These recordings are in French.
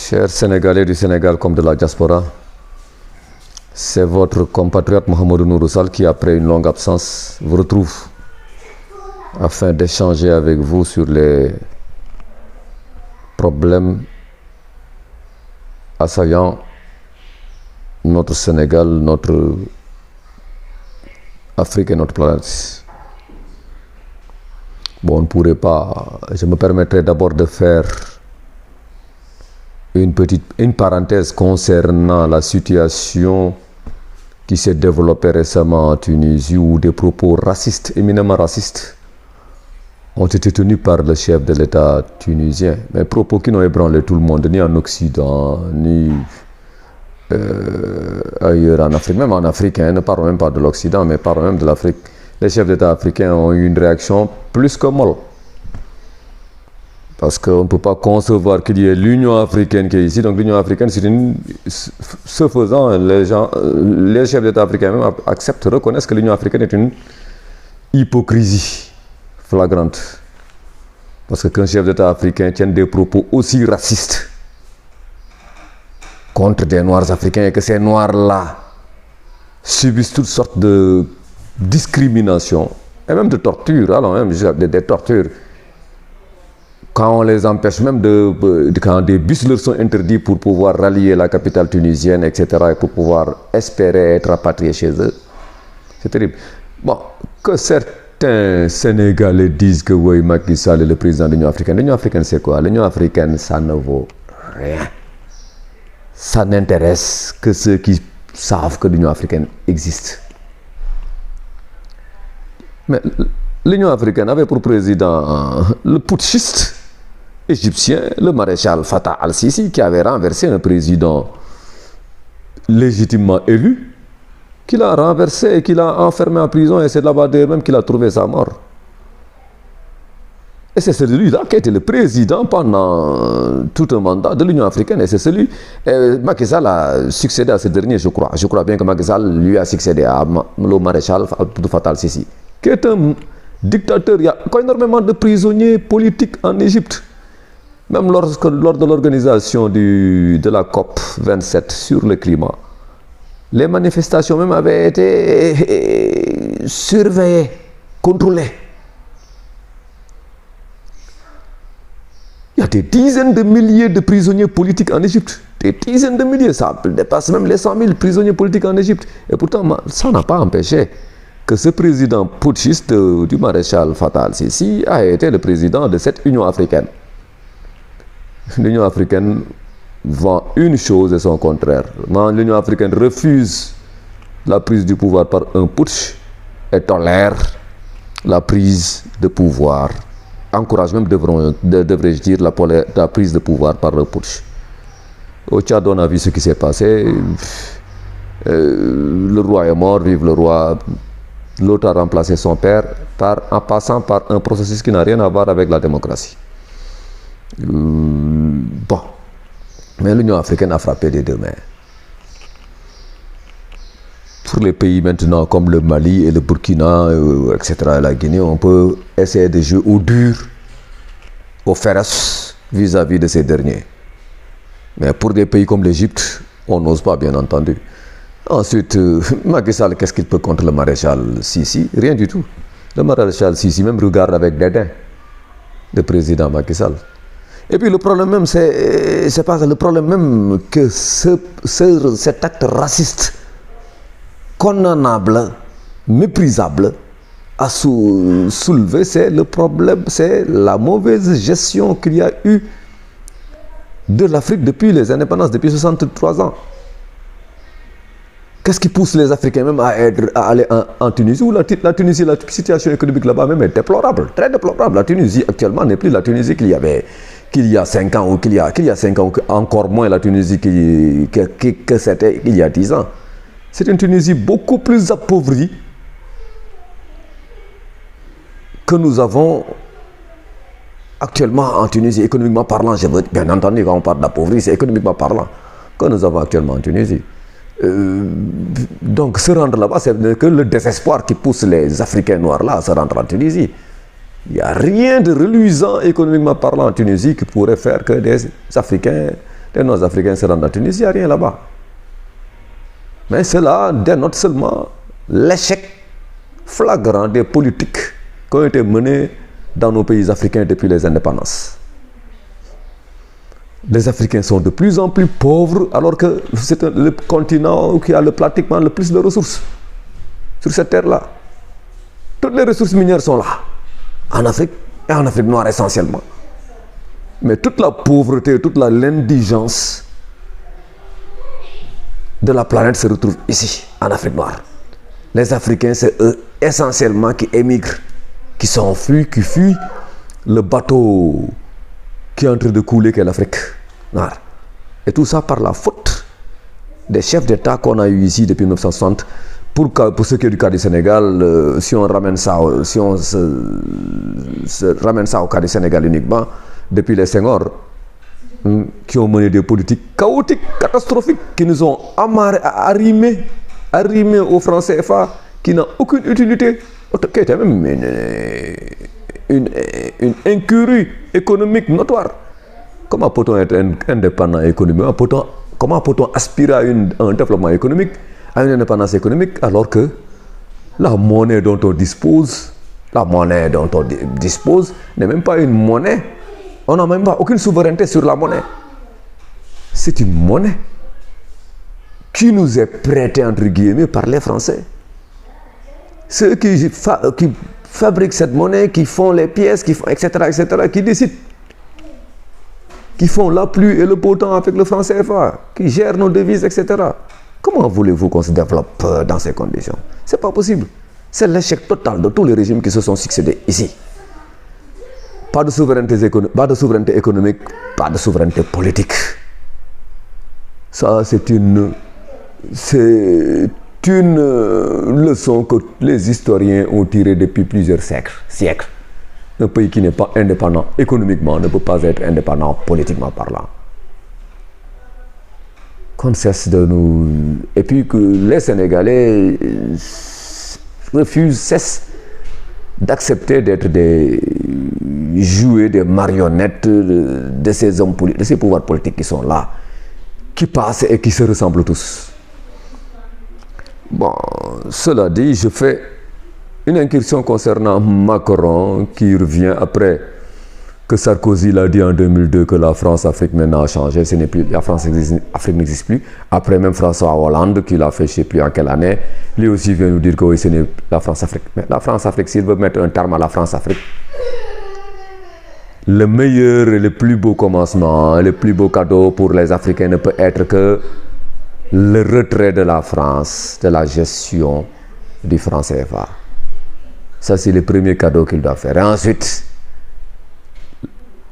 Chers Sénégalais du Sénégal comme de la diaspora, c'est votre compatriote Mohamedou Nouroussal qui, après une longue absence, vous retrouve afin d'échanger avec vous sur les problèmes assaillant notre Sénégal, notre Afrique et notre planète. Bon, on ne pourrait pas... Je me permettrai d'abord de faire une parenthèse concernant la situation qui s'est développée récemment en Tunisie, où des propos racistes, éminemment racistes, ont été tenus par le chef de l'État tunisien. Mais propos qui n'ont ébranlé tout le monde, ni en Occident, ni ailleurs en Afrique. Même en Afrique, ne parlons même pas de l'Occident, mais parlons même de l'Afrique. Les chefs d'État africains ont eu une réaction plus que molle. Parce qu'on ne peut pas concevoir qu'il y ait l'Union africaine qui est ici. Donc l'Union africaine, ce faisant, les chefs d'État africains même acceptent, reconnaissent que l'Union africaine est une hypocrisie flagrante. Parce que qu'un chef d'État africain tienne des propos aussi racistes contre des Noirs africains et que ces Noirs-là subissent toutes sortes de discrimination et même de torture, alors même des tortures. Quand on les empêche même quand des bus leur sont interdits pour pouvoir rallier la capitale tunisienne, etc., et pour pouvoir espérer être rapatriés chez eux, c'est terrible. Bon, que certains Sénégalais disent que oui, Macky Sall est le président de l'Union africaine. L'Union africaine, c'est quoi? L'Union africaine, ça ne vaut rien. Ça n'intéresse que ceux qui savent que l'Union africaine existe. Mais l'Union africaine avait pour président le putschiste égyptien, le maréchal Fattah al-Sisi, qui avait renversé un président légitimement élu, qu'il a renversé et qu'il a enfermé en prison, et c'est là-bas même qu'il a trouvé sa mort. Et c'est celui-là qui a été le président pendant tout un mandat de l'Union africaine. Et c'est celui... Macky Sall a succédé à ce dernier, je crois. Je crois bien que Macky Sall lui a succédé à le maréchal Fattah al-Sisi, qui est un dictateur. Il y a énormément de prisonniers politiques en Égypte. Même lors de l'organisation de la COP 27 sur le climat, les manifestations même avaient été surveillées, contrôlées. Il y a des dizaines de milliers de prisonniers politiques en Égypte. Des dizaines de milliers, ça dépasse même les 100 000 prisonniers politiques en Égypte. Et pourtant, ça n'a pas empêché que ce président putschiste du maréchal Fattah al-Sisi a été le président de cette Union africaine. L'Union africaine vend une chose et son contraire. L'Union africaine refuse la prise du pouvoir par un putsch et tolère la prise de pouvoir. Encourage même, devrais-je dire, la prise de pouvoir par le putsch. Au Tchad, on a vu ce qui s'est passé. Le roi est mort, vive le roi. L'autre a remplacé son père en passant par un processus qui n'a rien à voir avec la démocratie. Bon, mais l'Union africaine a frappé des deux mains. Pour les pays maintenant comme le Mali et le Burkina, etc., et la Guinée, on peut essayer de jouer au dur, au féroce vis-à-vis de ces derniers. Mais pour des pays comme l'Égypte, on n'ose pas, bien entendu. Ensuite, Macky Sall, qu'est-ce qu'il peut contre le maréchal Sisi? Rien du tout. Le maréchal Sisi même regarde avec dédain le président Macky Sall. Et puis le problème même, c'est pas le problème même que cet acte raciste, condamnable, méprisable, a soulevé, c'est le problème, c'est la mauvaise gestion qu'il y a eu de l'Afrique depuis les indépendances, depuis 63 ans. Qu'est-ce qui pousse les Africains même à aller en Tunisie, où la Tunisie, la situation économique là-bas même est déplorable, très déplorable. La Tunisie actuellement n'est plus la Tunisie qu'il y a 5 ans, ou qu'il y a 5 ans, encore moins la Tunisie que c'était il y a 10 ans. C'est une Tunisie beaucoup plus appauvrie que nous avons actuellement en Tunisie, économiquement parlant. Je veux bien entendu, quand on parle d'appauvrie, c'est économiquement parlant que nous avons actuellement en Tunisie. Donc se rendre là-bas, c'est que le désespoir qui pousse les Africains noirs là à se rendre en Tunisie. Il n'y a rien de reluisant économiquement parlant en Tunisie qui pourrait faire que des Africains les Nord-Africains se rendent à Tunis, il n'y a rien là-bas. Mais cela dénote seulement l'échec flagrant des politiques qui ont été menées dans nos pays africains depuis les indépendances. Les Africains sont de plus en plus pauvres alors que c'est le continent qui a pratiquement le plus de ressources sur cette terre-là. Toutes les ressources minières sont là, en Afrique et en Afrique noire essentiellement. Mais toute la pauvreté, toute l'indigence de la planète se retrouve ici, en Afrique noire. Les Africains, c'est eux essentiellement qui émigrent, qui s'enfuient, qui fuient le bateau qui est en train de couler, qu'est l'Afrique noire. Et tout ça par la faute des chefs d'État qu'on a eu ici depuis 1960. Pour ce qui est du cas du Sénégal, si on ramène ça, si on se ramène ça au cas du Sénégal uniquement, depuis les Senghor, qui ont mené des politiques chaotiques, catastrophiques, qui nous ont arrimés aux francs CFA, qui n'ont aucune utilité, qui était même une incurie économique notoire. Comment peut-on être indépendant économiquement? Comment peut-on aspirer à un développement économique, à une indépendance économique, alors que la monnaie dont on dispose n'est même pas une monnaie. On n'a même pas aucune souveraineté sur la monnaie. C'est une monnaie qui nous est prêtée, entre guillemets, par les Français. Ceux qui fabriquent cette monnaie, qui font les pièces, qui font, etc., qui décident, qui font la pluie et le beau temps avec le franc CFA, qui gèrent nos devises, etc. Comment voulez-vous qu'on se développe dans ces conditions? C'est pas possible. C'est l'échec total de tous les régimes qui se sont succédés ici. Pas de souveraineté économique, pas de souveraineté politique. Ça, c'est une leçon que les historiens ont tirée depuis plusieurs siècles. Un pays qui n'est pas indépendant économiquement ne peut pas être indépendant politiquement parlant. Qu'on cesse de nous... Et puis que les Sénégalais cessent d'accepter d'être des marionnettes de ces hommes politiques, de ces pouvoirs politiques qui sont là, qui passent et qui se ressemblent tous. Bon, cela dit, je fais une incursion concernant Macron qui revient après que Sarkozy l'a dit en 2002 que la France-Afrique maintenant a changé, ce n'est plus, la France-Afrique n'existe plus. Après même François Hollande qui l'a fait je ne sais plus en quelle année, lui aussi vient nous dire que oui, ce n'est la France-Afrique. Mais la France-Afrique, s'il veut mettre un terme à la France-Afrique, le meilleur et le plus beau commencement, le plus beau cadeau pour les Africains ne peut être que le retrait de la France, de la gestion du franc CFA. Ça, c'est le premier cadeau qu'il doit faire. Et ensuite,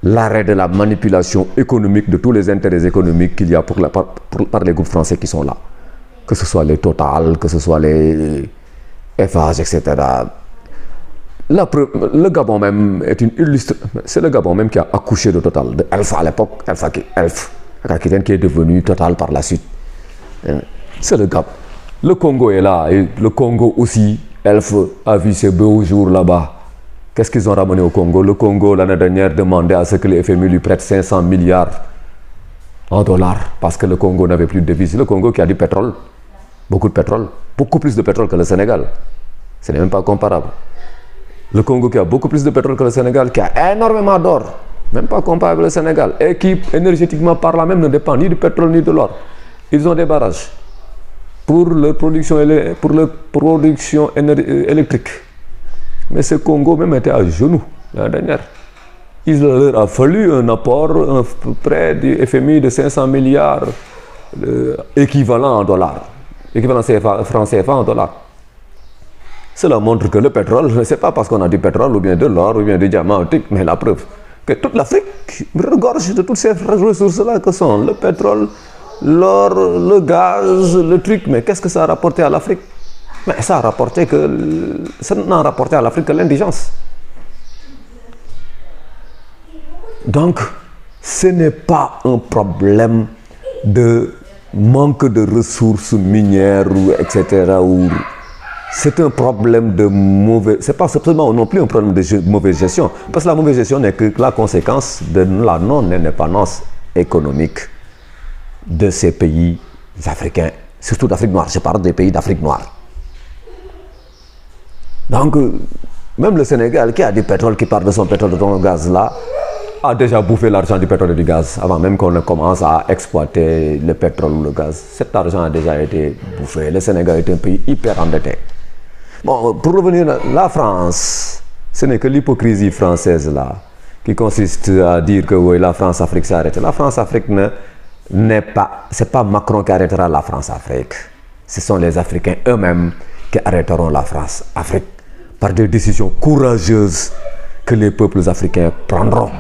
l'arrêt de la manipulation économique de tous les intérêts économiques qu'il y a par les groupes français qui sont là. Que ce soit les Total, que ce soit les FH, etc. Le Gabon même est une illustration. C'est le Gabon même qui a accouché de Total, de Alpha à l'époque, Alpha qui est devenu Total par la suite. C'est le Gabon. Le Congo est là, et le Congo aussi, Elf a vu ses beaux jours là-bas. Qu'est-ce qu'ils ont ramené au Congo? Le Congo, l'année dernière, demandait à ce que le FMI lui prête 500 milliards en dollars parce que le Congo n'avait plus de devises. Le Congo qui a du pétrole, beaucoup de pétrole, beaucoup plus de pétrole que le Sénégal. Ce n'est même pas comparable. Le Congo qui a beaucoup plus de pétrole que le Sénégal, qui a énormément d'or, même pas comparable au Sénégal, et qui, énergétiquement parlant même, ne dépend ni du pétrole ni de l'or. Ils ont des barrages pour leur production, électrique. Mais ce Congo même était à genoux l'année dernière. Il leur a fallu un apport près du FMI de 500 milliards équivalent en dollars, équivalent franc CFA en dollars. Cela montre que le pétrole, ce n'est pas parce qu'on a du pétrole ou bien de l'or ou bien du diamant, mais la preuve que toute l'Afrique regorge de toutes ces ressources-là que sont le pétrole, l'or, le gaz, le truc. Mais qu'est-ce que ça a rapporté à l'Afrique? Mais ça n'a rapporté à l'Afrique que l'indigence. Donc, ce n'est pas un problème de manque de ressources minières, etc. C'est un problème de mauvaise... C'est pas seulement non plus un problème de mauvaise gestion. Parce que la mauvaise gestion n'est que la conséquence de la non-indépendance économique de ces pays africains, surtout d'Afrique noire. Je parle des pays d'Afrique noire. Donc, même le Sénégal qui a du pétrole, qui parle de son pétrole, de son gaz là, a déjà bouffé l'argent du pétrole et du gaz avant même qu'on ne commence à exploiter le pétrole ou le gaz. Cet argent a déjà été bouffé. Le Sénégal est un pays hyper endetté. Bon, pour revenir à la France, ce n'est que l'hypocrisie française là, qui consiste à dire que oui, la France-Afrique s'est arrêtée. La France-Afrique n'est pas, c'est pas Macron qui arrêtera la France-Afrique. Ce sont les Africains eux-mêmes qui arrêteront la France-Afrique par des décisions courageuses que les peuples africains prendront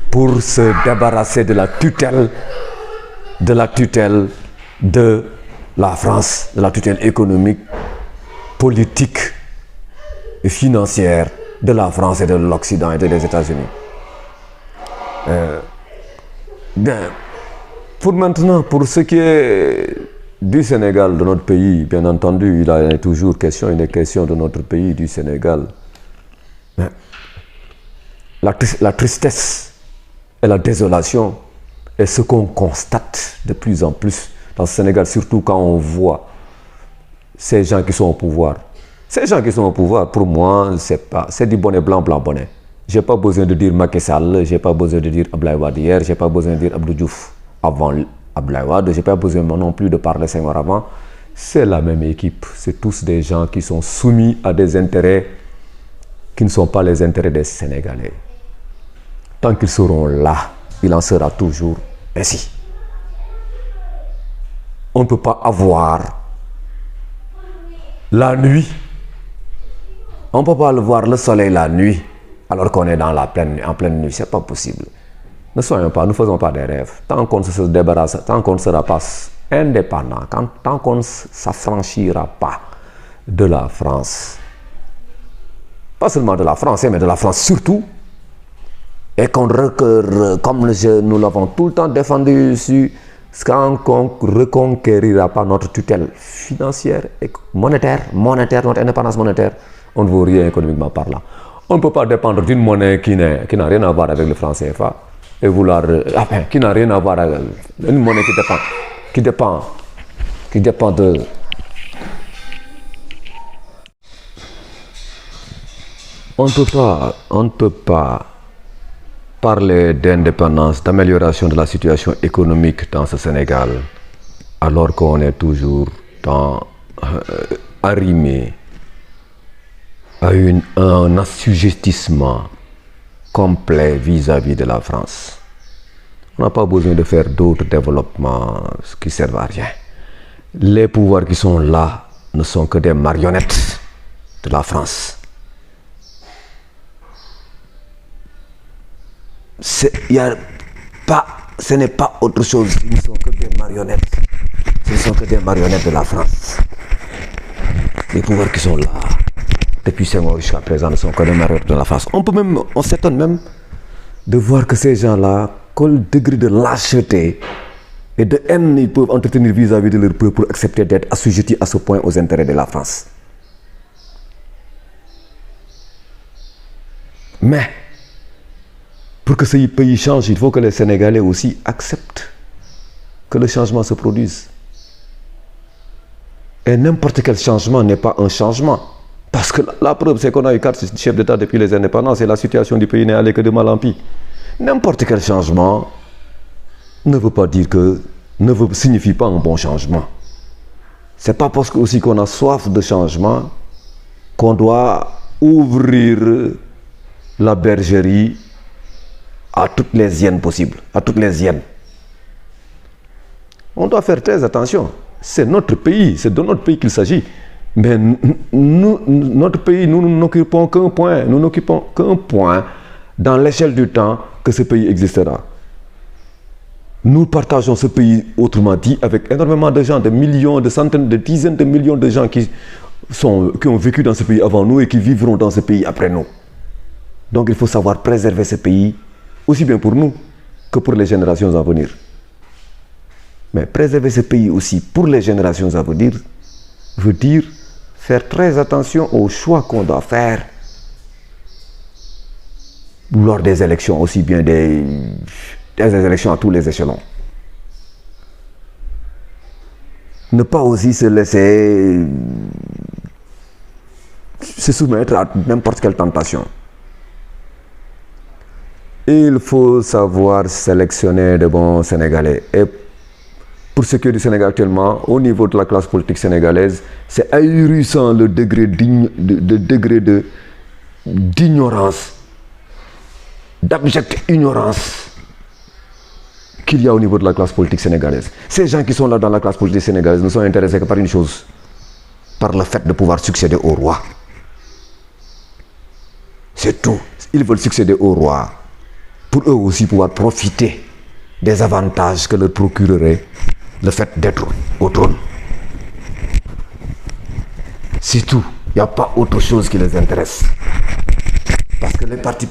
pour se débarrasser de la tutelle de la France, de la tutelle économique, politique et financière de la France et de l'Occident et des États-Unis. Bien, pour maintenant, pour ce qui est du Sénégal, de notre pays, bien entendu, il est toujours question de notre pays, du Sénégal. Mais la tristesse et la désolation est ce qu'on constate de plus en plus dans ce Sénégal, surtout quand on voit ces gens qui sont au pouvoir. Ces gens qui sont au pouvoir, pour moi, c'est du bonnet blanc, blanc bonnet. Je n'ai pas besoin de dire Macky Sall, je n'ai pas besoin de dire Abdoulaye Wade hier, je n'ai pas besoin de dire Abdou Diouf avant Abdoulaye Wade, je n'ai pas besoin non plus de parler Senghor avant. C'est la même équipe, c'est tous des gens qui sont soumis à des intérêts qui ne sont pas les intérêts des Sénégalais. Tant qu'ils seront là, il en sera toujours ainsi. On ne peut pas avoir la nuit. On ne peut pas voir le soleil la nuit alors qu'on est en pleine nuit. Ce n'est pas possible. Ne faisons pas des rêves. Tant qu'on se débarrasse, tant qu'on ne sera pas indépendant, tant qu'on ne s'affranchira pas de la France, pas seulement de la France, mais de la France surtout, et qu'on comme nous l'avons tout le temps défendu, quand on ne reconquérira pas notre tutelle financière et monétaire, notre indépendance monétaire, on ne vaut rien économiquement parlant. On ne peut pas dépendre d'une monnaie qui n'a rien à voir avec le franc CFA et vouloir, qui n'a rien à voir avec une monnaie qui dépend de... On ne peut pas parler d'indépendance, d'amélioration de la situation économique dans ce Sénégal, alors qu'on est toujours arrimé à un assujettissement complet vis-à-vis de la France. On n'a pas besoin de faire d'autres développements qui servent à rien. Les pouvoirs qui sont là ne sont que des marionnettes de la France. Ce n'est pas autre chose, ils ne sont que des marionnettes. Ce ne sont que des marionnettes de la France. Les pouvoirs qui sont là, depuis Senghor jusqu'à présent, ne sont que des marionnettes de la France. On s'étonne même de voir que ces gens-là, quel degré de lâcheté et de haine ils peuvent entretenir vis-à-vis de leur peuple pour accepter d'être assujettis à ce point aux intérêts de la France. Mais, pour que ce pays change, il faut que les Sénégalais aussi acceptent que le changement se produise. Et n'importe quel changement n'est pas un changement. Parce que la preuve, c'est qu'on a eu 4 chefs d'État depuis les indépendances et la situation du pays n'est allée que de mal en pis. N'importe quel changement ne signifie pas un bon changement. C'est pas parce que aussi qu'on a soif de changement qu'on doit ouvrir la bergerie à toutes les hyènes possibles, à toutes les hyènes. On doit faire très attention. C'est notre pays, c'est de notre pays qu'il s'agit. Mais notre pays, nous n'occupons qu'un point. Nous n'occupons qu'un point dans l'échelle du temps que ce pays existera. Nous partageons ce pays, autrement dit, avec énormément de gens, de millions, de centaines, de dizaines de millions de gens qui ont vécu dans ce pays avant nous et qui vivront dans ce pays après nous. Donc il faut savoir préserver ce pays, aussi bien pour nous que pour les générations à venir. Mais préserver ce pays aussi pour les générations à venir veut dire faire très attention aux choix qu'on doit faire lors des élections, aussi bien des élections à tous les échelons. ne pas aussi se laisser se soumettre à n'importe quelle tentation. Il faut savoir sélectionner de bons Sénégalais. Et pour ce qui est du Sénégal actuellement, au niveau de la classe politique sénégalaise, c'est ahurissant le degré d'ignorance, d'abjecte ignorance qu'il y a au niveau de la classe politique sénégalaise. Ces gens qui sont là dans la classe politique sénégalaise ne sont intéressés que par une chose, par le fait de pouvoir succéder au roi. C'est tout. Ils veulent succéder au roi pour eux aussi pouvoir profiter des avantages que leur procurerait le fait d'être au trône. C'est tout. Il n'y a pas autre chose qui les intéresse. Parce que les partis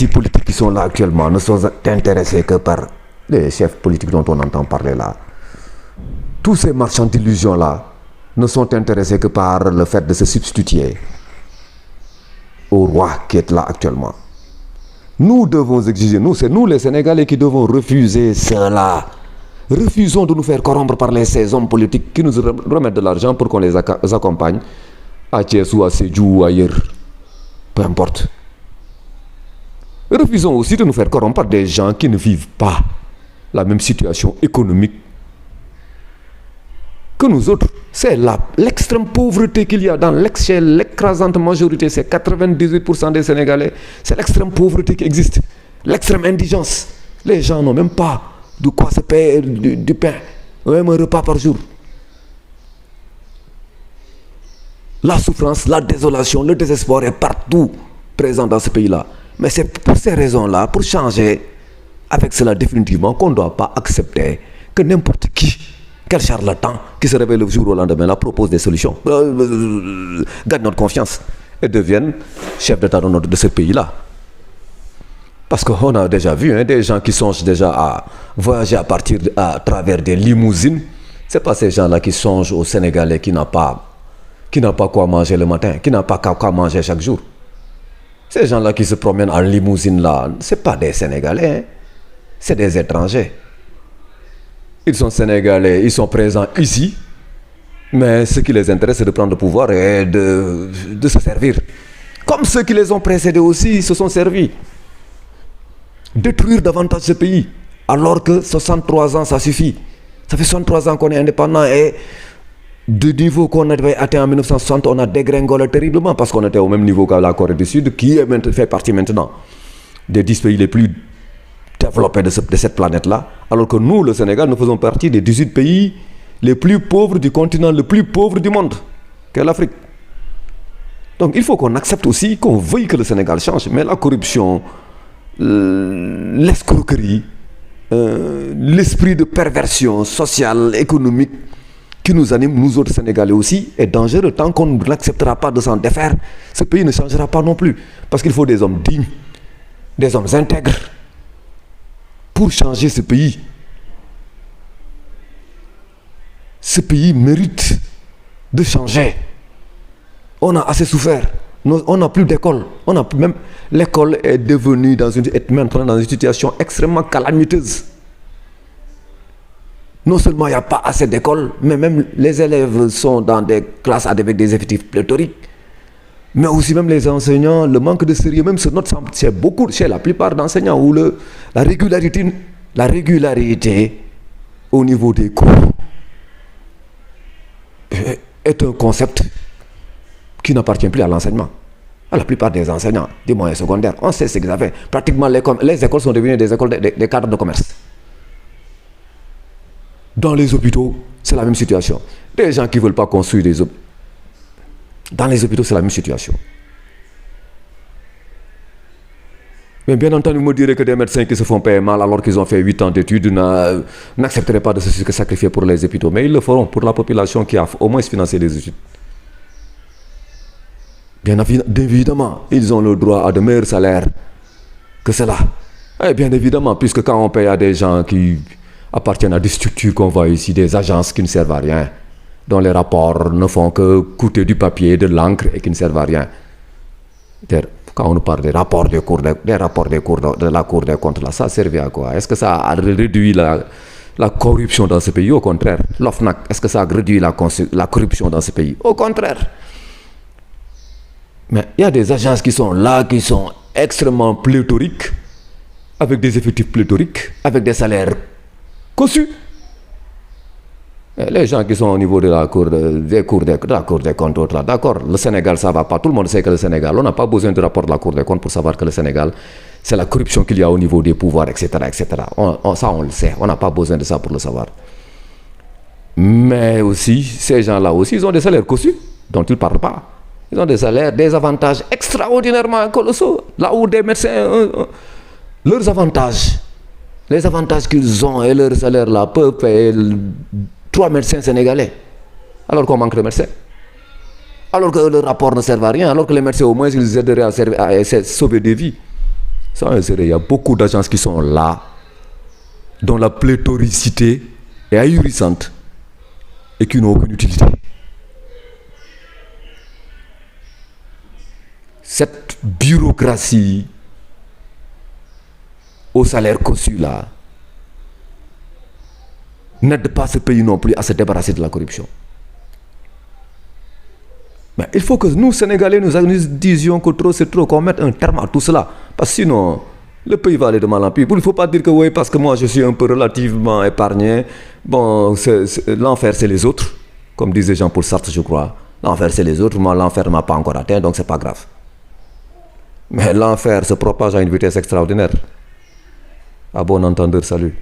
politiques qui sont là actuellement ne sont intéressés que par les chefs politiques dont on entend parler là. Tous ces marchands d'illusions là ne sont intéressés que par le fait de se substituer au roi qui est là actuellement. Nous devons exiger, c'est nous les Sénégalais qui devons refuser cela. Refusons de nous faire corrompre par ces hommes politiques qui nous remettent de l'argent pour qu'on les accompagne à Thiès ou à Sédhiou ou ailleurs. Peu importe. Refusons aussi de nous faire corrompre par des gens qui ne vivent pas la même situation économique que nous autres. C'est l'extrême pauvreté qu'il y a dans l'écrasante majorité, c'est 98% des Sénégalais. C'est l'extrême pauvreté qui existe. L'extrême indigence. Les gens n'ont même pas de quoi se payer du pain, même un repas par jour. La souffrance, la désolation, le désespoir est partout présent dans ce pays-là. Mais c'est pour ces raisons-là, pour changer avec cela définitivement, qu'on ne doit pas accepter que n'importe qui, quel charlatan qui se réveille le jour au lendemain, là, propose des solutions, gagne notre confiance et devienne chef d'État de ce pays-là. Parce qu'on a déjà vu des gens qui songent déjà à voyager à travers des limousines. Ce n'est pas ces gens-là qui songent aux Sénégalais qui n'a pas quoi manger le matin, qui n'a pas quoi manger chaque jour. Ces gens-là qui se promènent en limousine là, ce n'est pas des Sénégalais, c'est des étrangers. Ils sont Sénégalais, ils sont présents ici, mais ce qui les intéresse c'est de prendre le pouvoir et de se servir. Comme ceux qui les ont précédés aussi se sont servis. Détruire davantage ce pays, alors que 63 ans ça suffit. Ça fait 63 ans qu'on est indépendant et du niveau qu'on avait atteint en 1960, on a dégringolé terriblement parce qu'on était au même niveau que la Corée du Sud, qui fait partie maintenant des 10 pays les plus développés de cette planète-là, alors que nous, le Sénégal, nous faisons partie des 18 pays les plus pauvres du continent, le plus pauvre du monde, qu'est l'Afrique. Donc il faut qu'on accepte aussi, qu'on veuille que le Sénégal change, mais la corruption, l'escroquerie, l'esprit de perversion sociale, économique, qui nous anime, nous autres Sénégalais aussi, est dangereux. Tant qu'on n'acceptera pas de s'en défaire, ce pays ne changera pas non plus. Parce qu'il faut des hommes dignes, des hommes intègres, pour changer ce pays. Ce pays mérite de changer. On a assez souffert. On n'a plus d'école. Même l'école est maintenant dans une situation extrêmement calamiteuse. Non seulement il n'y a pas assez d'écoles, mais même les élèves sont dans des classes avec des effectifs pléthoriques. Mais aussi même les enseignants, le manque de sérieux, même sur notre centre, c'est beaucoup chez la plupart d'enseignants où la régularité au niveau des cours est un concept qui n'appartient plus à l'enseignement. À la plupart des enseignants des moyens secondaires, on sait ce qu'ils avaient. Pratiquement les écoles sont devenues des écoles des cadres de commerce. Dans les hôpitaux, c'est la même situation. Des gens qui ne veulent pas construire des hôpitaux. Dans les hôpitaux, c'est la même situation. Mais bien entendu, me dirait que des médecins qui se font payer mal alors qu'ils ont fait 8 ans d'études n'accepteraient pas de se sacrifier pour les hôpitaux. Mais ils le feront pour la population qui a au moins financé les études. Bien évidemment, ils ont le droit à de meilleurs salaires que cela. Et bien évidemment, puisque quand on paye à des gens qui appartiennent à des structures qu'on voit ici, des agences qui ne servent à rien, dont les rapports ne font que coûter du papier, de l'encre et qui ne servent à rien. Quand on nous parle des rapports de la Cour des comptes, là, ça servait à quoi? Est-ce que ça a réduit la corruption dans ce pays? Au contraire. L'OFNAC, est-ce que ça a réduit la corruption dans ce pays? Au contraire. Mais il y a des agences qui sont là, qui sont extrêmement pléthoriques, avec des effectifs pléthoriques, avec des salaires cossus. Les gens qui sont au niveau de la cour des comptes, là, d'accord, le Sénégal, ça va pas. Tout le monde sait que le Sénégal, on n'a pas besoin de rapport de la Cour des comptes pour savoir que le Sénégal, c'est la corruption qu'il y a au niveau des pouvoirs, etc. etc. Ça, on le sait. On n'a pas besoin de ça pour le savoir. Mais aussi, ces gens-là aussi, ils ont des salaires cossus dont ils ne parlent pas. Ils ont des salaires, des avantages extraordinairement colossaux. Là où des médecins, leurs avantages, les avantages qu'ils ont et leurs salaires là peuvent payer 3 médecins sénégalais, alors qu'on manque de médecins, alors que le rapport ne sert à rien, alors que les médecins au moins ils aideraient à sauver des vies. Ça, il y a beaucoup d'agences qui sont là, dont la pléthoricité est ahurissante et qui n'ont aucune utilité. Cette bureaucratie au salaire cossu là n'aide pas ce pays non plus à se débarrasser de la corruption. Mais il faut que nous, Sénégalais, nous disions que trop c'est trop, qu'on mette un terme à tout cela. Parce que sinon, le pays va aller de mal en pis. Il ne faut pas dire que oui, parce que moi je suis un peu relativement épargné. Bon, l'enfer c'est les autres. Comme disait Jean-Paul Sartre, je crois. L'enfer c'est les autres, moi l'enfer ne m'a pas encore atteint, donc c'est pas grave. Mais l'enfer se propage à une vitesse extraordinaire. À bon entendeur, salut.